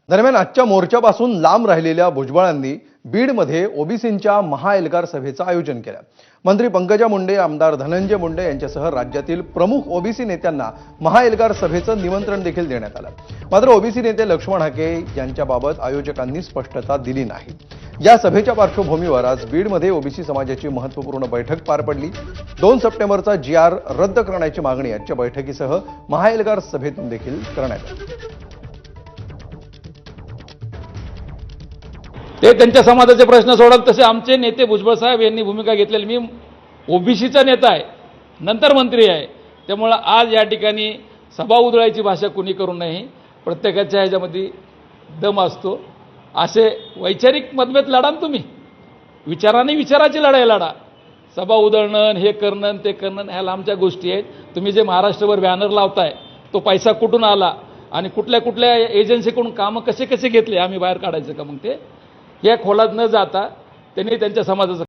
दरम्यान आजच्या मोर्चापासून लांब राहिलेल्या भुजबळांनी बीडमध्ये ओबीसींच्या महाएल्गार सभेचं आयोजन केलं। मंत्री पंकजा मुंडे, आमदार धनंजय मुंडे यांच्यासह राज्यातील प्रमुख ओबीसी नेत्यांना महाएल्गार सभेचं निमंत्रण देखील देण्यात आलं। मात्र ओबीसी नेते लक्ष्मण हाके यांच्याबाबत आयोजकांनी स्पष्टता दिली नाही। या सभेच्या पार्श्वभूमीवर आज बीडमध्ये ओबीसी समाजाची महत्त्वपूर्ण बैठक पार पडली। 2 सप्टेंबरचा GR रद्द करण्याची मागणी आजच्या बैठकीसह महाएल्गार सभेतून देखील करण्यात आली। ते त्यांच्या समाजाचे प्रश्न सोडत तसे आमचे नेते भुजबळ साहेब यांनी भूमिका घेतलेली। मी ओबीसीचा नेता आहे, नंतर मंत्री आहे, त्यामुळे आज या ठिकाणी सभा उधळायची भाषा कुणी करू नये। प्रत्येकाच्या ह्याच्यामध्ये दम असतो। असे वैचारिक मतभेद लढा तुम्ही, विचाराने विचाराची लढाई लढा। सभा उधळणं, हे करणं ते करणं ह्या आमच्या गोष्टी आहेत। तुम्ही जे महाराष्ट्रभर बॅनर लावताय तो पैसा कुठून आला आणि कुठल्या कुठल्या एजन्सीकडून कामं कसे कसे घेतले आम्ही बाहेर काढायचं का? मग ते या खोलात न जाता त्यांनी त्यांच्या समाजाचं